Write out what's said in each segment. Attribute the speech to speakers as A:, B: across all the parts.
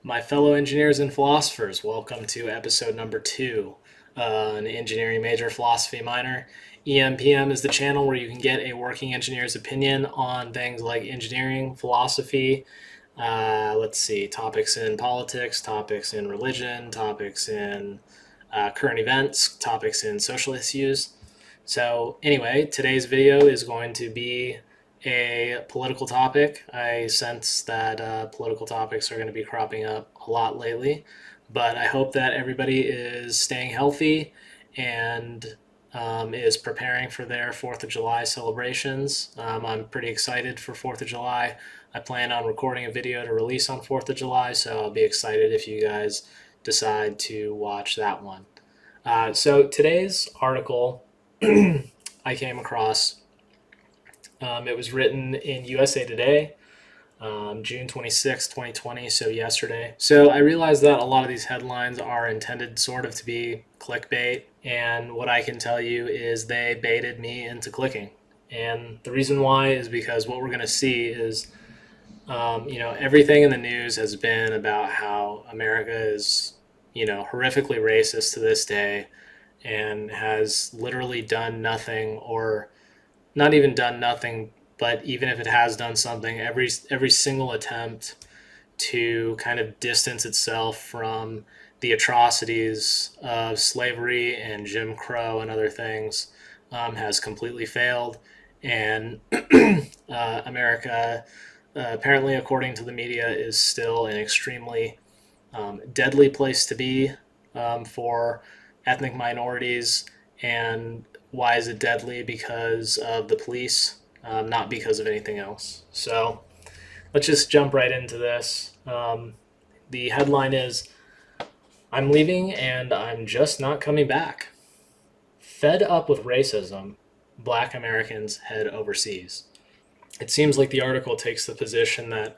A: My fellow engineers and philosophers, welcome to episode number 2, an engineering major, philosophy minor. EMPM is the channel where you can get a working engineer's opinion on things like engineering, philosophy, topics in politics, topics in religion, topics in current events, topics in social issues. So anyway, today's video is going to be a political topic. I sense that political topics are going to be cropping up a lot lately, but I hope that everybody is staying healthy and is preparing for their 4th of July celebrations. I'm pretty excited for 4th of July. I plan on recording a video to release on 4th of July, so I'll be excited if you guys decide to watch that one. So today's article I came across, it was written in USA Today, June 26, 2020, so yesterday. So I realized that a lot of these headlines are intended sort of to be clickbait, and what I can tell you is they baited me into clicking. And the reason why is because what we're going to see is, everything in the news has been about how America is, horrifically racist to this day and has literally done nothing, or not even done nothing, but even if it has done something, every single attempt to kind of distance itself from the atrocities of slavery and Jim Crow and other things has completely failed. And America, apparently, according to the media, is still an extremely deadly place to be for ethnic minorities. And why is it deadly? Because of the police, not because of anything else. So let's just jump right into this. The headline is, "I'm leaving and I'm just not coming back. Fed up with racism, Black Americans head overseas." It seems like the article takes the position that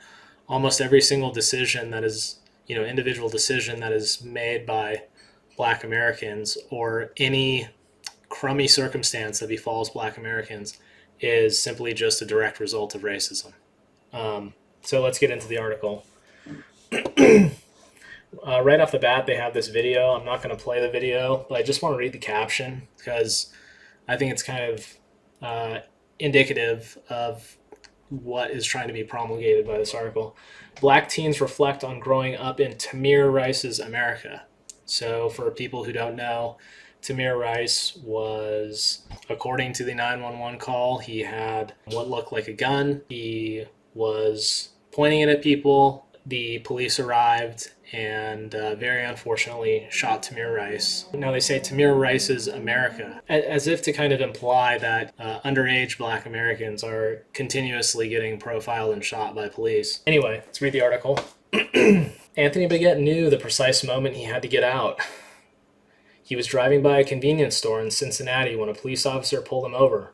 A: almost every single decision that is, individual decision that is made by Black Americans, or any crummy circumstance that befalls Black Americans, is simply just a direct result of racism. So let's get into the article. Right off the bat, they have this video. I'm not going to play the video, but I just want to read the caption because I think it's kind of indicative of what is trying to be promulgated by this article. Black teens reflect on growing up in Tamir Rice's America. So for people who don't know, Tamir Rice was, according to the 911 call, he had what looked like a gun. He was pointing it at people. The police arrived and very unfortunately shot Tamir Rice. Now they say Tamir Rice's America, as if to kind of imply that underage Black Americans are continuously getting profiled and shot by police. Anyway, let's read the article. Anthony Baguette knew the precise moment he had to get out. He was driving by a convenience store in Cincinnati when a police officer pulled him over.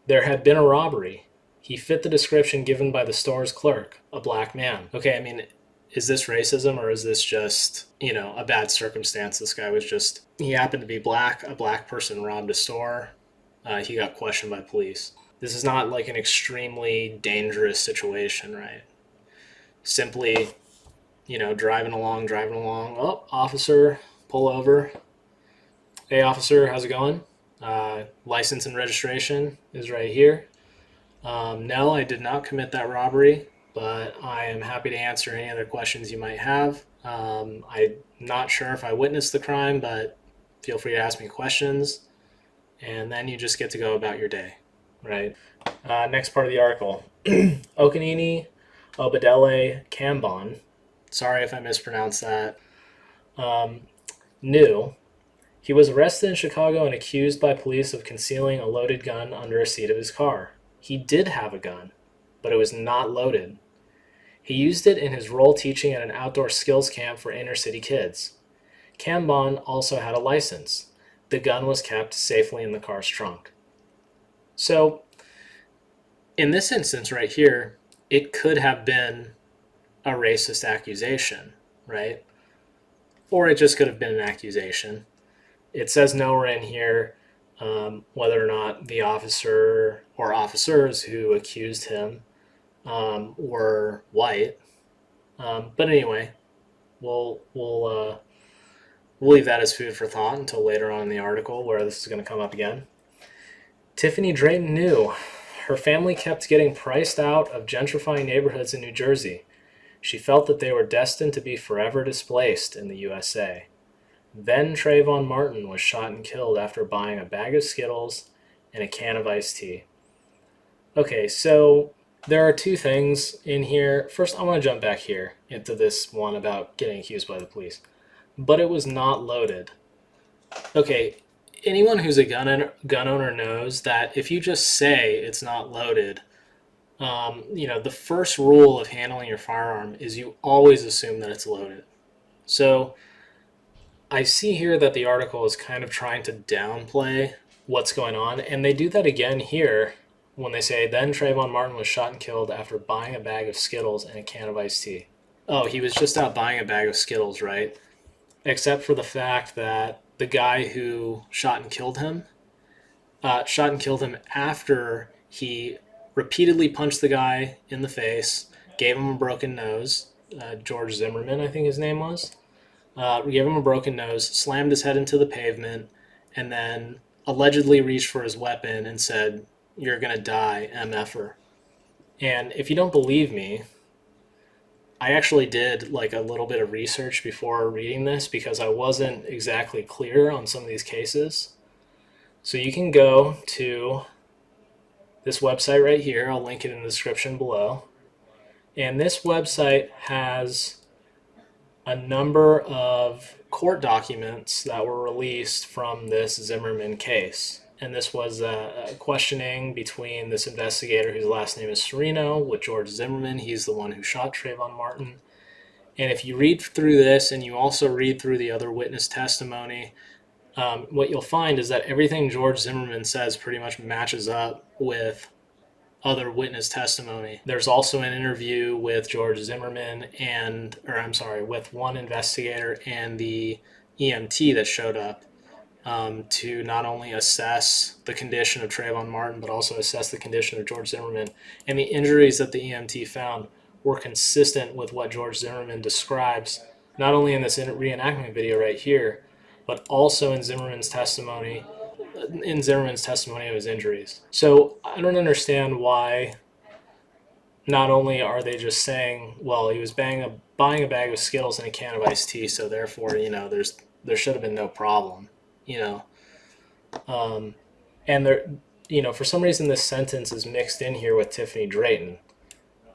A: There had been a robbery. He fit the description given by the store's clerk, a Black man. Okay, I mean, is this racism, or is this just, a bad circumstance? This guy was just, he happened to be Black, a Black person robbed a store, he got questioned by police. This is not like an extremely dangerous situation, right? Simply, driving along, oh, officer, pull over. Hey, officer, how's it going? License and registration is right here. No, I did not commit that robbery, but I am happy to answer any other questions you might have. I'm not sure if I witnessed the crime, but feel free to ask me questions, and then you just get to go about your day, right? Next part of the article. Okanini Obadele Kambon, sorry if I mispronounced that, knew he was arrested in Chicago and accused by police of concealing a loaded gun under a seat of his car. He did have a gun, but it was not loaded. He used it in his role teaching at an outdoor skills camp for inner-city kids. Kambon also had a license. The gun was kept safely in the car's trunk. So, in this instance right here, it could have been a racist accusation, right? Or it just could have been an accusation. It says nowhere in here whether or not the officer or officers who accused him were white. But anyway, we'll leave that as food for thought until later on in the article where this is going to come up again. Tiffany Drayton knew her family kept getting priced out of gentrifying neighborhoods in New Jersey. She felt that they were destined to be forever displaced in the USA. Then Trayvon Martin was shot and killed after buying a bag of Skittles and a can of iced tea. Okay, so there are two things in here. First, I want to jump back here into this one about getting accused by the police. But it was not loaded. Okay, anyone who's a gun owner knows that if you just say it's not loaded, the first rule of handling your firearm is you always assume that it's loaded. So I see here that the article is kind of trying to downplay what's going on, and they do that again here when they say, then Trayvon Martin was shot and killed after buying a bag of Skittles and a can of iced tea. Oh, he was just out buying a bag of Skittles, right? Except for the fact that the guy who shot and killed him after he repeatedly punched the guy in the face, gave him a broken nose. George Zimmerman, I think his name was. Gave him a broken nose, slammed his head into the pavement, and then allegedly reached for his weapon and said, "You're going to die, MFer." And if you don't believe me, I actually did like a little bit of research before reading this because I wasn't exactly clear on some of these cases. So you can go to this website right here. I'll link it in the description below. And this website has a number of court documents that were released from this Zimmerman case. And this was a questioning between this investigator whose last name is Serino with George Zimmerman. He's the one who shot Trayvon Martin. And if you read through this and you also read through the other witness testimony, what you'll find is that everything George Zimmerman says pretty much matches up with other witness testimony. There's also an interview with George Zimmerman with one investigator and the EMT that showed up to not only assess the condition of Trayvon Martin, but also assess the condition of George Zimmerman. And the injuries that the EMT found were consistent with what George Zimmerman describes, not only in this reenactment video right here, but also in Zimmerman's testimony of his injuries. So I don't understand why not only are they just saying, well, he was buying a bag of Skittles and a can of iced tea, so therefore, there should have been no problem, and there, for some reason this sentence is mixed in here with Tiffany Drayton,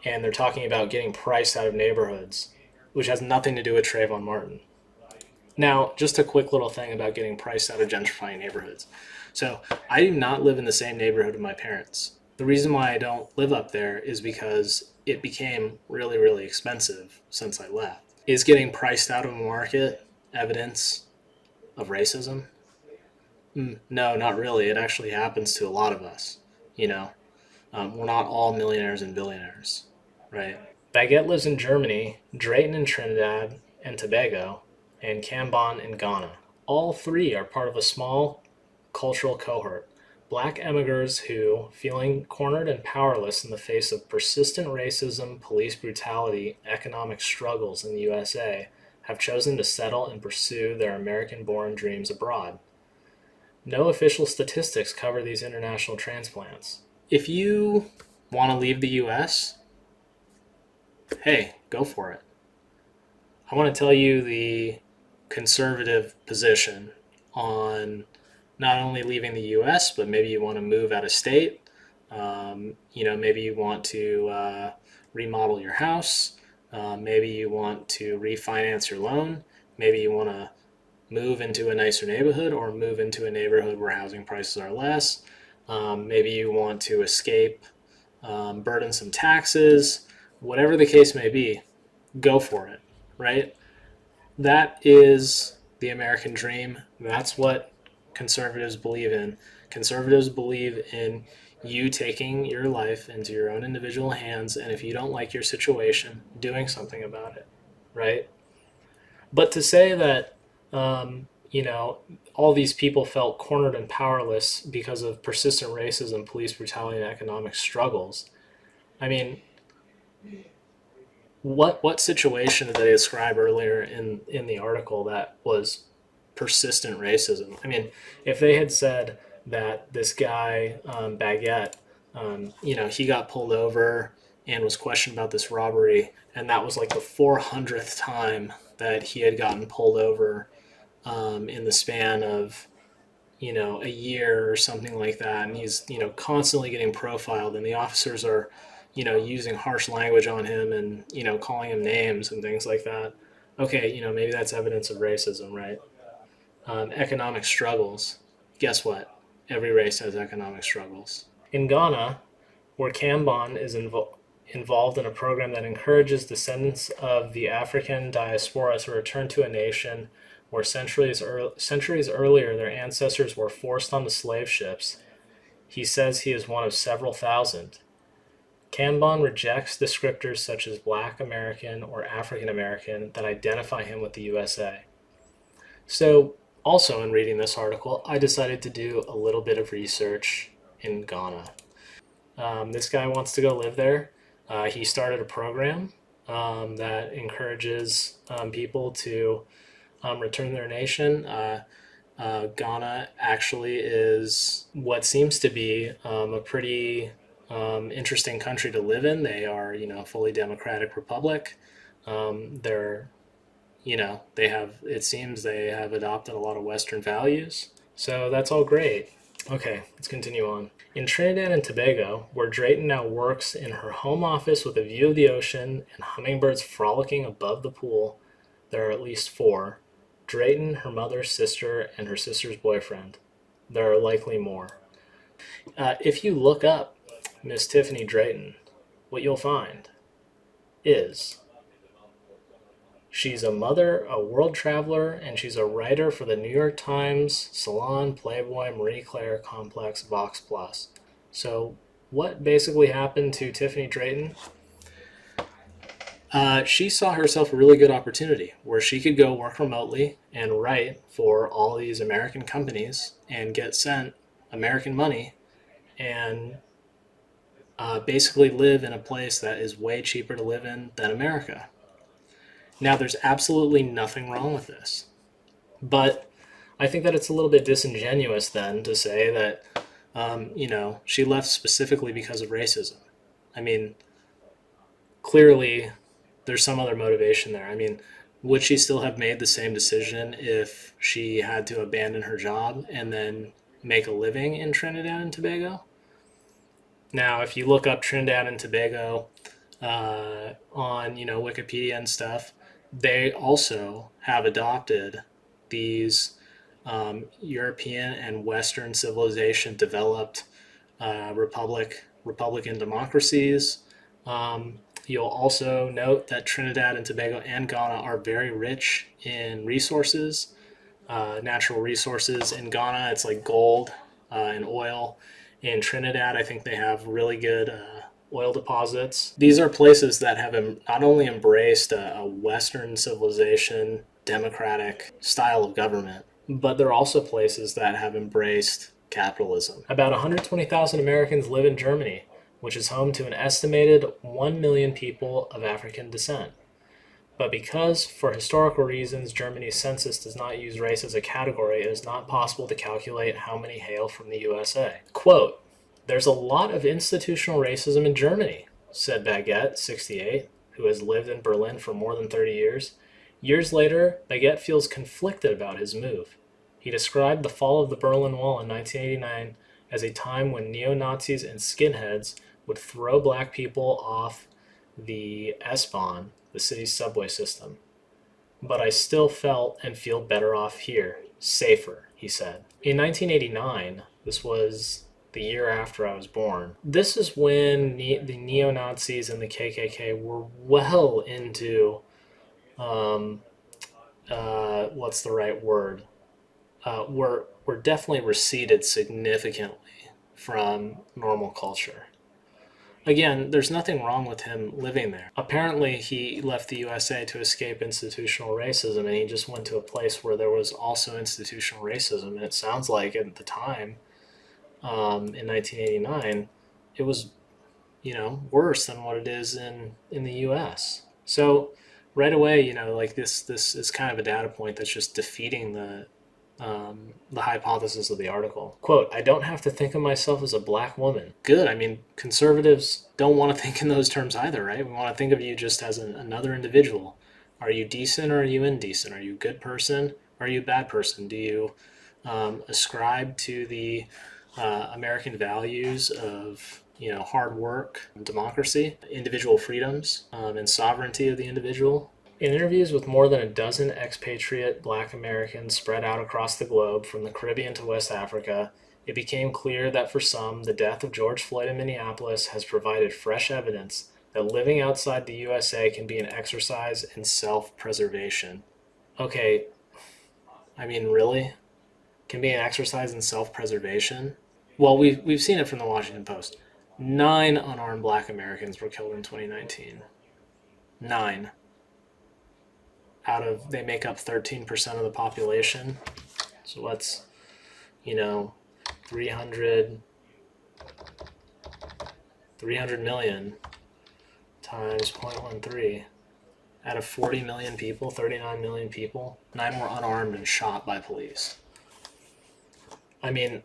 A: and they're talking about getting priced out of neighborhoods, which has nothing to do with Trayvon Martin. Now, just a quick little thing about getting priced out of gentrifying neighborhoods. So I do not live in the same neighborhood of my parents. The reason why I don't live up there is because it became really, really expensive since I left. Is getting priced out of a market evidence of racism? No, not really. It actually happens to a lot of us. We're not all millionaires and billionaires, right? Baguette lives in Germany, Drayton in Trinidad and Tobago, and Cambon in Ghana. All three are part of a small cultural cohort. Black emigrants who, feeling cornered and powerless in the face of persistent racism, police brutality, economic struggles in the USA, have chosen to settle and pursue their American-born dreams abroad. No official statistics cover these international transplants. If you want to leave the US, hey, go for it. I want to tell you the conservative position on not only leaving the US, but maybe you want to move out of state. Maybe you want to remodel your house. Maybe you want to refinance your loan. Maybe you want to move into a nicer neighborhood or move into a neighborhood where housing prices are less. Maybe you want to escape burdensome taxes. Whatever the case may be, go for it, right? That is the American dream. That's what conservatives believe in. Conservatives believe in you taking your life into your own individual hands, and if you don't like your situation, doing something about it, right? But to say that, all these people felt cornered and powerless because of persistent racism, police brutality, and economic struggles, I mean, what situation did they describe earlier in the article that was persistent racism? I mean, if they had said that this guy Baguette, he got pulled over and was questioned about this robbery, and that was like the 400th time that he had gotten pulled over in the span of a year or something like that, and he's constantly getting profiled, and the officers are using harsh language on him and calling him names and things like that. Okay, maybe that's evidence of racism, right? Economic struggles. Guess what? Every race has economic struggles. In Ghana, where Cambon is involved in a program that encourages descendants of the African diaspora to return to a nation where centuries earlier their ancestors were forced onto slave ships. He says he is one of several thousand. Cambon rejects descriptors such as Black American or African American that identify him with the USA. So, also in reading this article, I decided to do a little bit of research in Ghana. This guy wants to go live there. He started a program that encourages people to return their nation. Ghana actually is what seems to be a pretty interesting country to live in. They are, a fully democratic republic. They're, it seems they have adopted a lot of Western values. So that's all great. Okay, let's continue on. In Trinidad and Tobago, where Drayton now works in her home office with a view of the ocean and hummingbirds frolicking above the pool, there are at least 4. Drayton, her mother's sister, and her sister's boyfriend. There are likely more. If you look up Miss Tiffany Drayton, what you'll find is she's a mother, a world traveler, and she's a writer for the New York Times, Salon, Playboy, Marie Claire, Complex, Vox Plus. So what basically happened to Tiffany Drayton? She saw herself a really good opportunity where she could go work remotely and write for all these American companies and get sent American money and basically live in a place that is way cheaper to live in than America. Now, there's absolutely nothing wrong with this, but I think that it's a little bit disingenuous then to say that, she left specifically because of racism. I mean, clearly there's some other motivation there. I mean, would she still have made the same decision if she had to abandon her job and then make a living in Trinidad and Tobago? Now, if you look up Trinidad and Tobago on Wikipedia and stuff, they also have adopted these European and Western civilization developed Republican democracies. You'll also note that Trinidad and Tobago and Ghana are very rich in resources, natural resources. In Ghana, it's like gold and oil. In Trinidad, I think they have really good oil deposits. These are places that have not only embraced a Western civilization, democratic style of government, but they're also places that have embraced capitalism. About 120,000 Americans live in Germany, which is home to an estimated 1 million people of African descent. But because, for historical reasons, Germany's census does not use race as a category, it is not possible to calculate how many hail from the USA. Quote, "There's a lot of institutional racism in Germany," said Baguette, 68, who has lived in Berlin for more than 30 years. Years later, Baguette feels conflicted about his move. He described the fall of the Berlin Wall in 1989 as a time when neo-Nazis and skinheads would throw black people off the S-Bahn, the city's subway system. "But I still felt and feel better off here, safer," he said. In 1989, this was the year after I was born, this is when the neo-Nazis and the KKK were well into, what's the right word? Were definitely receded significantly from normal culture. Again, there's nothing wrong with him living there. Apparently, he left the USA to escape institutional racism, and he just went to a place where there was also institutional racism. And it sounds like at the time, in 1989, it was, worse than what it is in the US. So right away, like this is kind of a data point that's just defeating the hypothesis of the article. Quote, I don't have to think of myself as a black woman. Good. I mean, conservatives don't want to think in those terms either, right? We want to think of you just as another individual. Are you decent or are you indecent? Are you a good person or are you a bad person? Do you ascribe to the American values of hard work, democracy, individual freedoms, and sovereignty of the individual? In interviews with more than a dozen expatriate black Americans spread out across the globe from the Caribbean to West Africa, it became clear that for some, the death of George Floyd in Minneapolis has provided fresh evidence that living outside the USA can be an exercise in self-preservation. Okay, I mean, really? Can be an exercise in self-preservation? Well, we've seen it from the Washington Post. 9 unarmed black Americans were killed in 2019. 9. They make up 13% of the population. So what's, 300 million times 0.13. Out of 40 million people, 39 million people, 9 were unarmed and shot by police. I mean,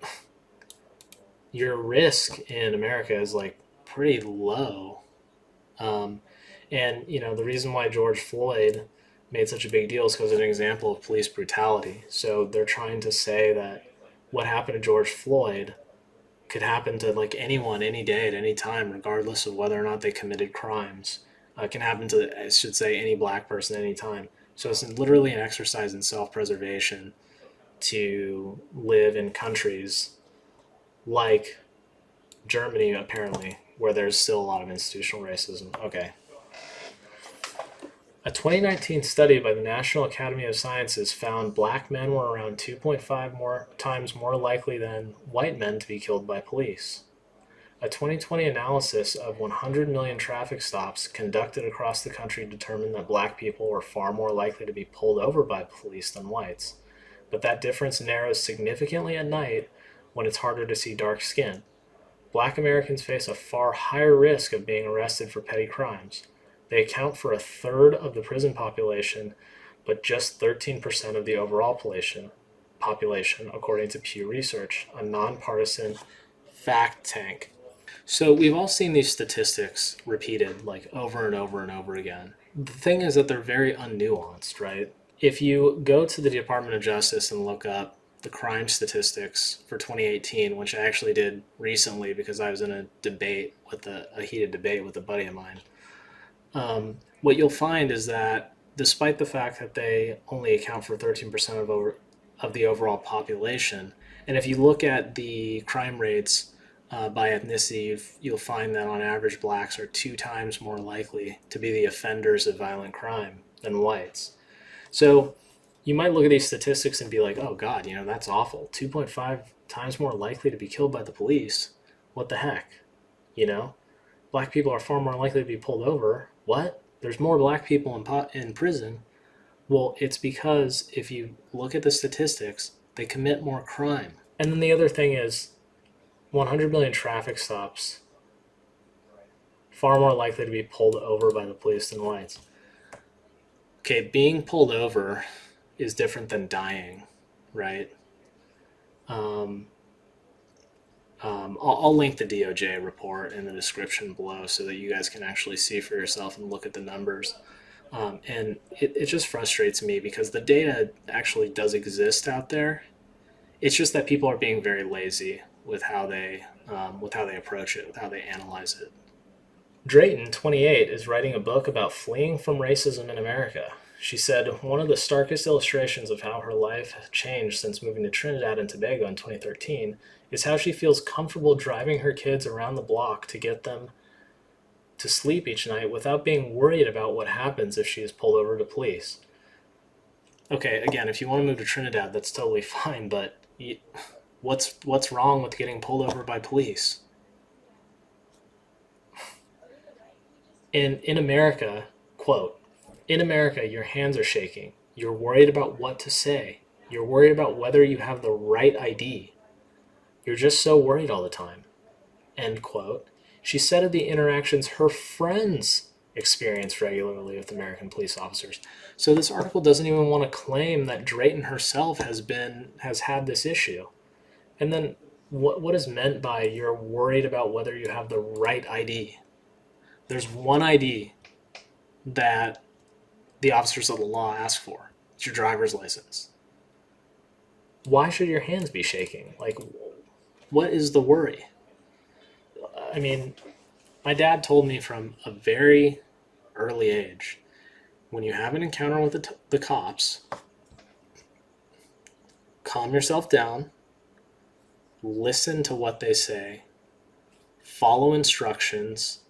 A: your risk in America is like pretty low. And, the reason why George Floyd made such a big deal is because it's an example of police brutality. So they're trying to say that what happened to George Floyd could happen to like anyone, any day, at any time, regardless of whether or not they committed crimes. It can happen to, I should say, any black person at any time. So it's literally an exercise in self-preservation to live in countries like Germany, apparently, where there's still a lot of institutional racism. Okay. A 2019 study by the National Academy of Sciences found black men were around 2.5 times more likely than white men to be killed by police. A 2020 analysis of 100 million traffic stops conducted across the country determined that black people were far more likely to be pulled over by police than whites. But that difference narrows significantly at night when it's harder to see dark skin. Black Americans face a far higher risk of being arrested for petty crimes. They account for 1/3 of the prison population, but just 13% of the overall population, according to Pew Research, a nonpartisan fact tank. So we've all seen these statistics repeated like over and over and over again. The thing is that they're very unnuanced, right? If you go to the Department of Justice and look up the crime statistics for 2018, which I actually did recently because I was in a heated debate with a buddy of mine, what you'll find is that despite the fact that they only account for 13% of the overall population, and if you look at the crime rates by ethnicity, you'll find that on average blacks are 2 times more likely to be the offenders of violent crime than whites. So you might look at these statistics and be like, oh God, that's awful. 2.5 times more likely to be killed by the police. What the heck? Black people are far more likely to be pulled over. What? There's more black people in prison. Well, it's because if you look at the statistics, they commit more crime. And then the other thing is 100 million traffic stops, far more likely to be pulled over by the police than whites. Okay, being pulled over is different than dying, right? I'll link the DOJ report in the description below so that you guys can actually see for yourself and look at the numbers. And it just frustrates me because the data actually does exist out there. It's just that people are being very lazy with how they approach it, with how they analyze it. Drayton, 28, is writing a book about fleeing from racism in America. She said, one of the starkest illustrations of how her life has changed since moving to Trinidad and Tobago in 2013 is how she feels comfortable driving her kids around the block to get them to sleep each night without being worried about what happens if she is pulled over to police. Okay, again, if you want to move to Trinidad, that's totally fine, but what's wrong with getting pulled over by police? In America, quote, in America, your hands are shaking. You're worried about what to say. You're worried about whether you have the right ID. You're just so worried all the time. End quote. She said of the interactions her friends experience regularly with American police officers. So this article doesn't even want to claim that Drayton herself has had this issue. And then what is meant by you're worried about whether you have the right ID? There's one ID that the officers of the law ask for. It's your driver's license. Why should your hands be shaking? Like, what is the worry? I mean, my dad told me from a very early age, when you have an encounter with the cops, calm yourself down, listen to what they say, follow instructions,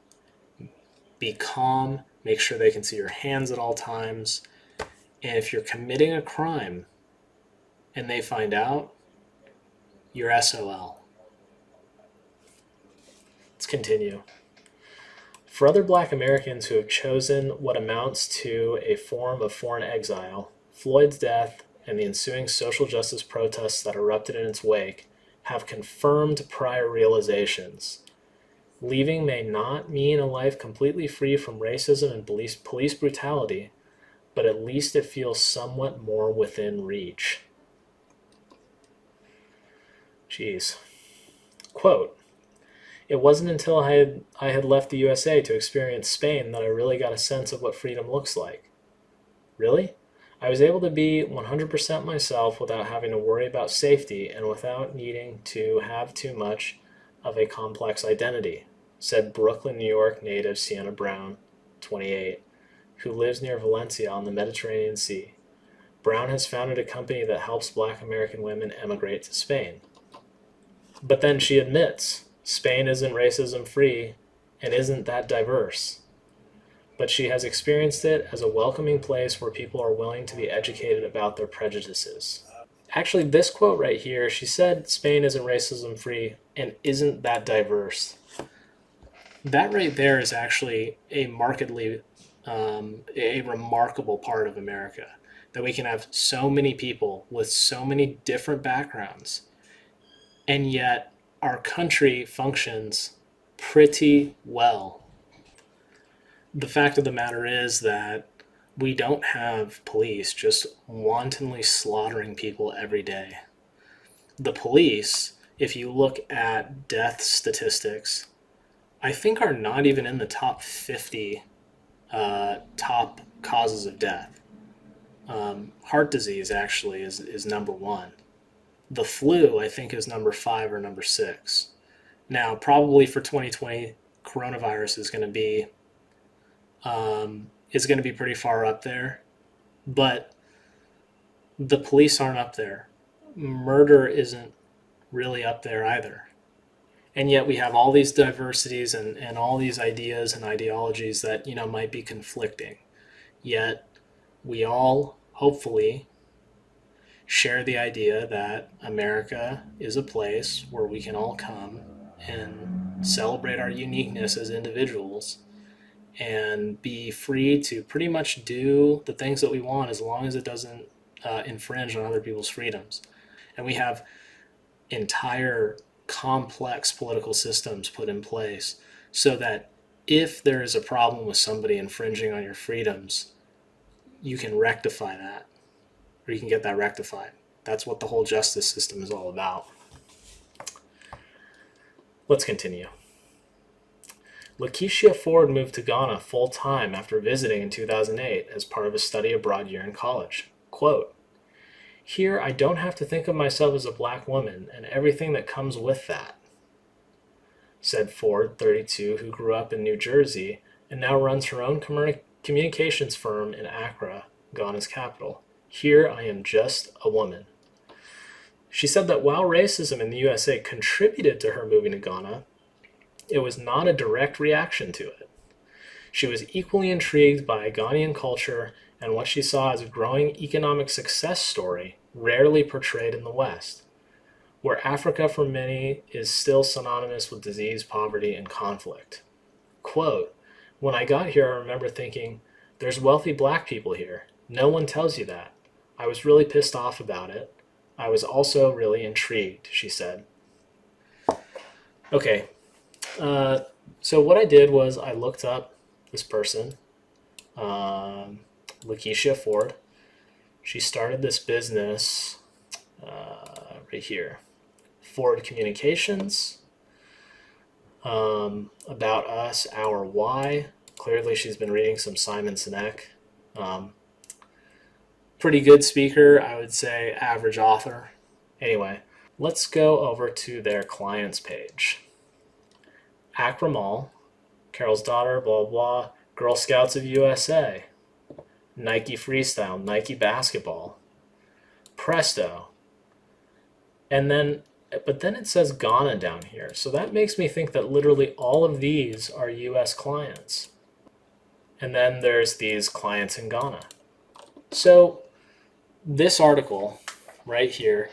A: be calm, make sure they can see your hands at all times, and if you're committing a crime and they find out, you're SOL. Let's continue. For other Black Americans who have chosen what amounts to a form of foreign exile, Floyd's death and the ensuing social justice protests that erupted in its wake have confirmed prior realizations. Leaving may not mean a life completely free from racism and police brutality, but at least it feels somewhat more within reach. Jeez. Quote, "It wasn't until I had left the USA to experience Spain that I really got a sense of what freedom looks like. Really? I was able to be 100% myself without having to worry about safety and without needing to have too much of a complex identity," said Brooklyn, New York native Sienna Brown, 28, who lives near Valencia on the Mediterranean Sea. Brown has founded a company that helps Black American women emigrate to Spain. But then she admits Spain isn't racism-free and isn't that diverse. But she has experienced it as a welcoming place where people are willing to be educated about their prejudices. Actually, this quote right here, she said Spain isn't racism-free and isn't that diverse. That right there is actually a remarkable part of America, that we can have so many people with so many different backgrounds, and yet our country functions pretty well. The fact of the matter is that we don't have police just wantonly slaughtering people every day. The police, if you look at death statistics, I think are not even in the top 50 top causes of death. Heart disease actually is number one. The flu, I think, is number 5 or number 6. Now, probably for 2020, coronavirus is going to be pretty far up there, but the police aren't up there. Murder isn't really up there either. And yet we have all these diversities and all these ideas and ideologies that, might be conflicting. Yet we all, hopefully, share the idea that America is a place where we can all come and celebrate our uniqueness as individuals and be free to pretty much do the things that we want as long as it doesn't infringe on other people's freedoms. And we have entire complex political systems put in place so that if there is a problem with somebody infringing on your freedoms, you can rectify that, or you can get that rectified. That's what the whole justice system is all about. Let's continue. Lakeisha Ford moved to Ghana full-time after visiting in 2008 as part of a study abroad year in college. Quote, "Here, I don't have to think of myself as a Black woman and everything that comes with that," said Ford, 32, who grew up in New Jersey and now runs her own communications firm in Accra, Ghana's capital. "Here, I am just a woman." She said that while racism in the USA contributed to her moving to Ghana, it was not a direct reaction to it. She was equally intrigued by Ghanaian culture and what she saw as a growing economic success story rarely portrayed in the West, where Africa for many is still synonymous with disease, poverty, and conflict. Quote, "When I got here, I remember thinking, there's wealthy Black people here. No one tells you that. I was really pissed off about it. I was also really intrigued," she said. Okay, so what I did was I looked up this person, Lakeisha Ford. She started this business right here, Ford Communications, About Us, Our Why. Clearly she's been reading some Simon Sinek. Pretty good speaker, I would say, average author. Anyway, let's go over to their clients page. Akramal, Carol's daughter, blah, blah, Girl Scouts of USA, Nike Freestyle, Nike Basketball, Presto. And then, but then it says Ghana down here. So that makes me think that literally all of these are US clients. And then there's these clients in Ghana. So this article right here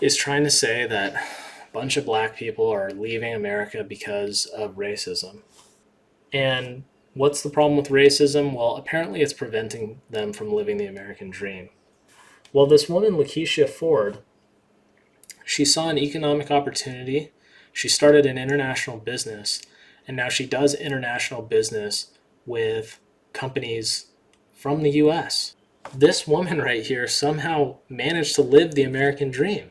A: is trying to say that a bunch of black people are leaving America because of racism. And what's the problem with racism? Well, apparently it's preventing them from living the American dream. Well, this woman, Lakeisha Ford, she saw an economic opportunity. She started an international business, and now she does international business with companies from the US. This woman right here somehow managed to live the American dream.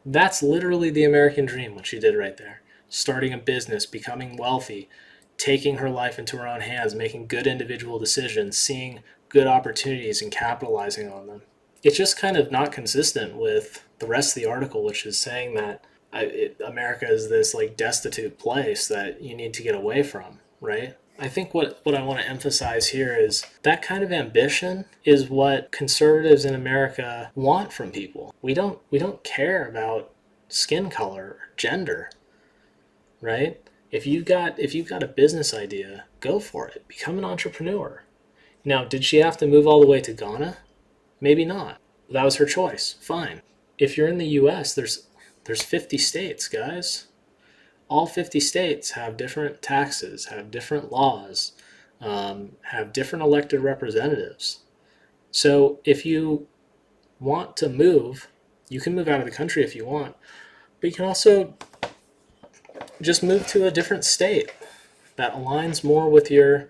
A: That's literally the American dream, what she did right there. Starting a business, becoming wealthy, taking her life into her own hands, making good individual decisions, seeing good opportunities and capitalizing on them. It's just kind of not consistent with the rest of the article, which is saying that America is this like destitute place that you need to get away from, right? I think what I want to emphasize here is that kind of ambition is what conservatives in America want from people. We don't care about skin color or gender, right? If you've got a business idea, go for it. Become an entrepreneur. Now, did she have to move all the way to Ghana? Maybe not. That was her choice. Fine. If you're in the US, there's 50 states, guys. All 50 states have different taxes, have different laws, have different elected representatives. So if you want to move, you can move out of the country if you want, but you can also just move to a different state that aligns more with your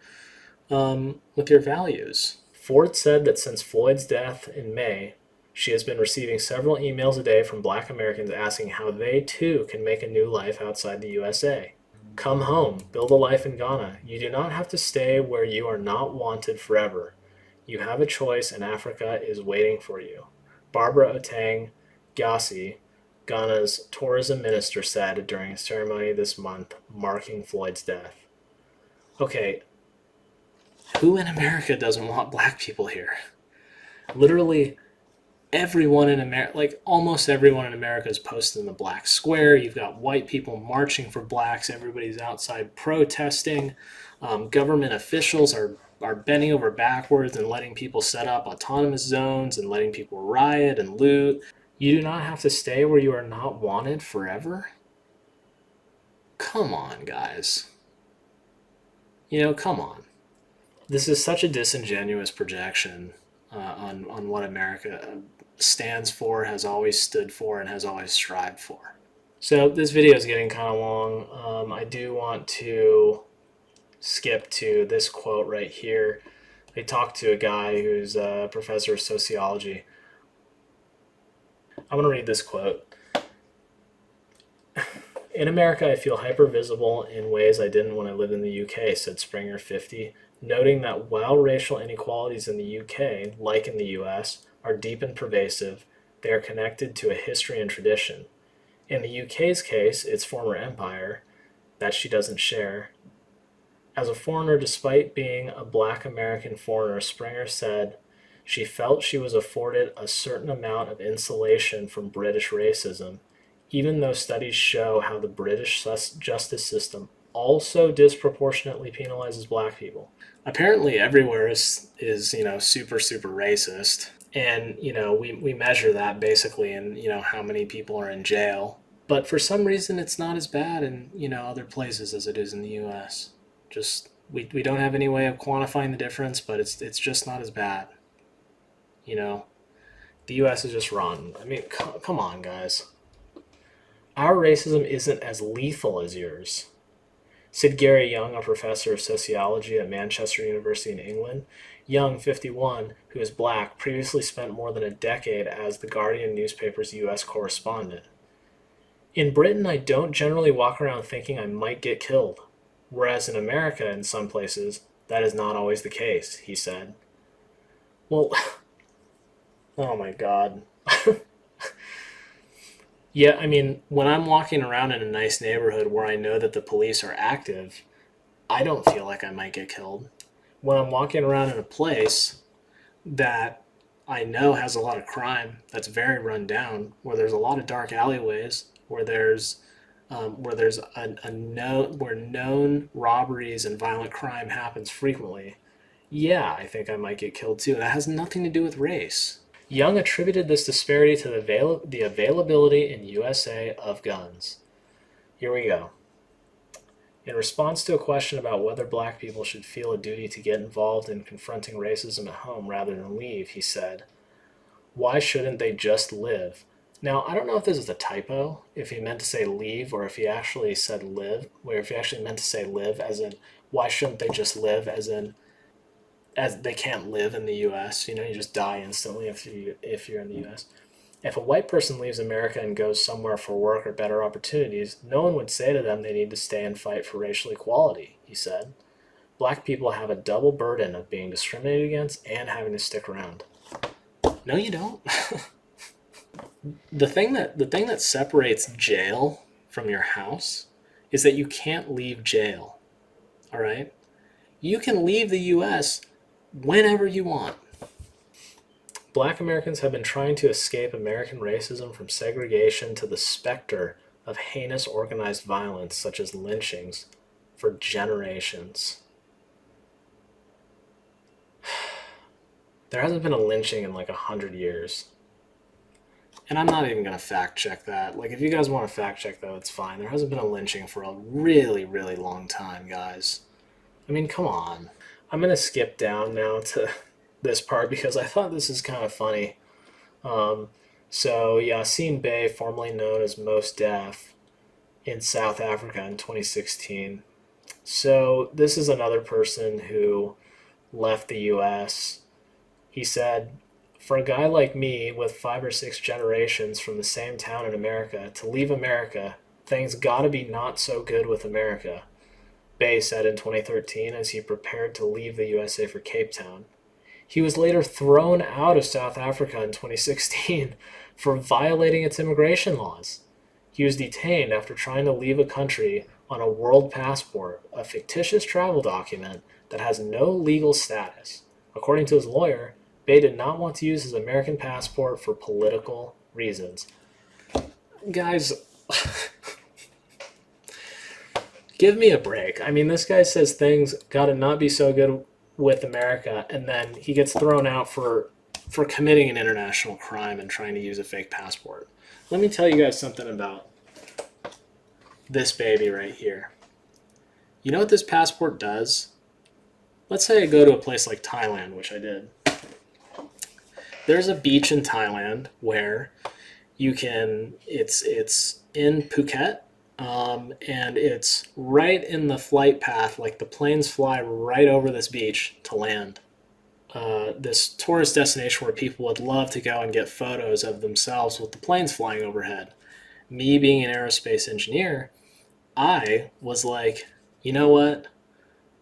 A: values. Ford said that since Floyd's death in May, she has been receiving several emails a day from Black Americans asking how they too can make a new life outside the USA. Come home, build a life in Ghana. You do not have to stay where you are not wanted forever. You have a choice and Africa is waiting for you. Barbara Otang Gyasi, Ghana's tourism minister, said during a ceremony this month marking Floyd's death. Okay, who in America doesn't want black people here? Literally everyone in America, like almost everyone in America is posted in the black square. You've got white people marching for blacks. Everybody's outside protesting. Government officials are bending over backwards and letting people set up autonomous zones and letting people riot and loot. You do not have to stay where you are not wanted forever? Come on, guys. Come on. This is such a disingenuous projection on what America stands for, has always stood for, and has always strived for. So this video is getting kind of long. I do want to skip to this quote right here. They talked to a guy who's a professor of sociology. I'm going to read this quote. In America, I feel hyper-visible in ways I didn't when I lived in the UK, said Springer, 50, noting that while racial inequalities in the UK, like in the US, are deep and pervasive, they are connected to a history and tradition. In the UK's case, its former empire, that she doesn't share. As a foreigner, despite being a black American foreigner, Springer said she felt she was afforded a certain amount of insulation from British racism, even though studies show how the British justice system also disproportionately penalizes black people. Apparently everywhere is super, super racist. And, we measure that basically in, how many people are in jail. But for some reason, it's not as bad in, other places as it is in the U.S. Just, we don't have any way of quantifying the difference, but it's just not as bad. The U.S. is just rotten. I mean, come on, guys. Our racism isn't as lethal as yours. said Gary Young, a professor of sociology at Manchester University in England. Young, 51, who is black, previously spent more than a decade as the Guardian newspaper's U.S. correspondent. In Britain, I don't generally walk around thinking I might get killed, whereas in America, in some places, that is not always the case, he said. Well, oh my god. Yeah, I mean, when I'm walking around in a nice neighborhood where I know that the police are active, I don't feel like I might get killed. When I'm walking around in a place that I know has a lot of crime, that's very run down, where there's a lot of dark alleyways, where there's a known where known robberies and violent crime happens frequently, yeah, I think I might get killed too. That has nothing to do with race. Young attributed this disparity to the availability in USA of guns. Here we go. In response to a question about whether black people should feel a duty to get involved in confronting racism at home rather than leave, he said, "Why shouldn't they just live?" Now, I don't know if this is a typo, if he meant to say leave, or if he actually said live, or if he actually meant to say live as in, why shouldn't they just live as in, as they can't live in the U.S. You just die instantly if you're in the U.S. If a white person leaves America and goes somewhere for work or better opportunities, no one would say to them they need to stay and fight for racial equality, he said. Black people have a double burden of being discriminated against and having to stick around. No, you don't. The thing that separates jail from your house is that you can't leave jail. All right? You can leave the U.S. whenever you want. Black Americans have been trying to escape American racism from segregation to the specter of heinous organized violence such as lynchings for generations. There hasn't been a lynching in like 100 years. And I'm not even going to fact check that. Like, if you guys want to fact check that, it's fine. There hasn't been a lynching for a really, really long time, guys. I mean, come on. I'm going to skip down now to this part because I thought this is kind of funny. So, Yassine Bey, formerly known as Mos Def, in South Africa in 2016. So, this is another person who left the U.S. He said, "For a guy like me with 5 or 6 generations from the same town in America to leave America, things gotta be not so good with America," Bey said in 2013 as he prepared to leave the USA for Cape Town. He was later thrown out of South Africa in 2016 for violating its immigration laws. He was detained after trying to leave a country on a world passport, a fictitious travel document that has no legal status. According to his lawyer, Bey did not want to use his American passport for political reasons. Guys, give me a break. I mean, this guy says things gotta not be so good with America, and then he gets thrown out for committing an international crime and trying to use a fake passport. Let me tell you guys something about this baby right here. You know what this passport does? Let's say I go to a place like Thailand, which I did. There's a beach in Thailand where you can, it's in Phuket, and it's right in the flight path, like the planes fly right over this beach to land. This tourist destination where people would love to go and get photos of themselves with the planes flying overhead. Me being an aerospace engineer, I was like, you know what?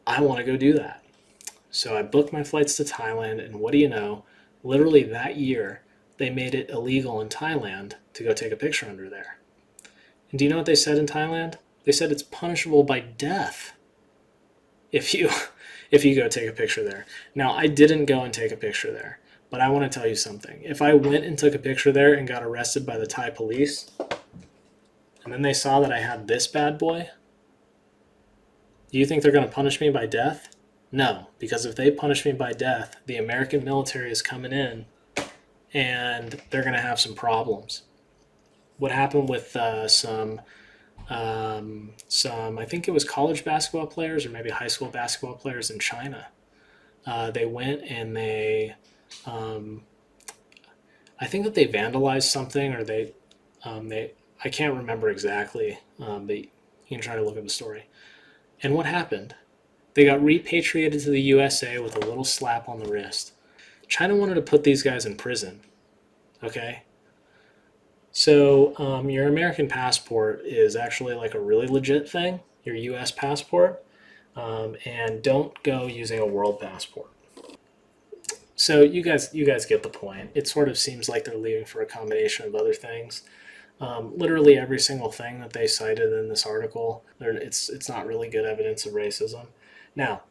A: I want to go do that. So I booked my flights to Thailand, and what do you know? Literally that year, they made it illegal in Thailand to go take a picture under there. And do you know what they said in Thailand? They said it's punishable by death if you go take a picture there. Now, I didn't go and take a picture there, but I want to tell you something. If I went and took a picture there and got arrested by the Thai police, and then they saw that I had this bad boy, do you think they're going to punish me by death? No, because if they punish me by death, the American military is coming in and they're going to have some problems. What happened with some, I think it was college basketball players or maybe high school basketball players in China. They went and I think that they vandalized something, or I can't remember exactly, but you can try to look at the story. And what happened? They got repatriated to the USA with a little slap on the wrist. China wanted to put these guys in prison, okay? So your American passport is actually like a really legit thing, your US passport, and don't go using a world passport. So you guys get the point. It sort of seems like they're leaving for a combination of other things. Literally every single thing that they cited in this article, it's not really good evidence of racism. Now,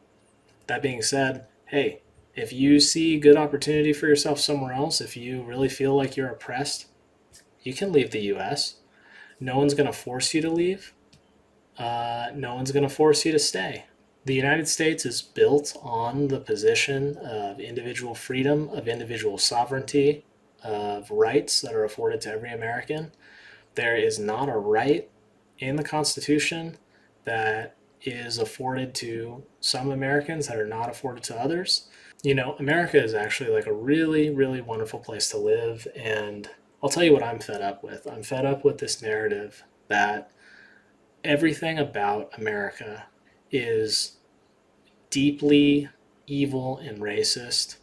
A: that being said, hey, if you see good opportunity for yourself somewhere else, if you really feel like you're oppressed, you can leave the U.S. No one's going to force you to leave. No one's going to force you to stay. The United States is built on the position of individual freedom, of individual sovereignty, of rights that are afforded to every American. There is not a right in the Constitution that is afforded to some Americans that are not afforded to others. You know, America is actually like a really, really wonderful place to live. And I'll tell you what I'm fed up with. I'm fed up with this narrative that everything about America is deeply evil and racist.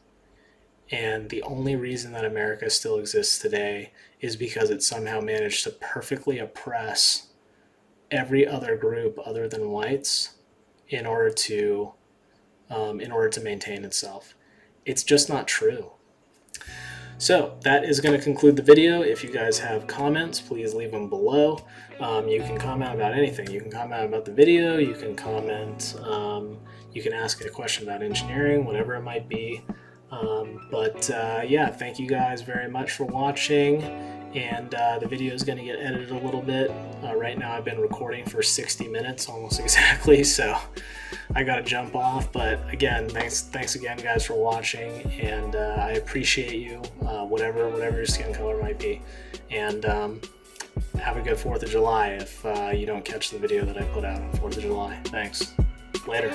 A: And the only reason that America still exists today is because it somehow managed to perfectly oppress every other group other than whites in order to maintain itself. It's just not true. So that is going to conclude the video. If you guys have comments, please leave them below. You can comment about anything. You can comment about the video. You can comment. You can ask a question about engineering, whatever it might be. Yeah, thank you guys very much for watching. And the video is going to get edited a little bit. Right now I've been recording for 60 minutes almost exactly, so I gotta jump off. But again, thanks again guys for watching, and I appreciate you, whatever your skin color might be. And have a good 4th of July if you don't catch the video that I put out on 4th of July. Thanks. Later.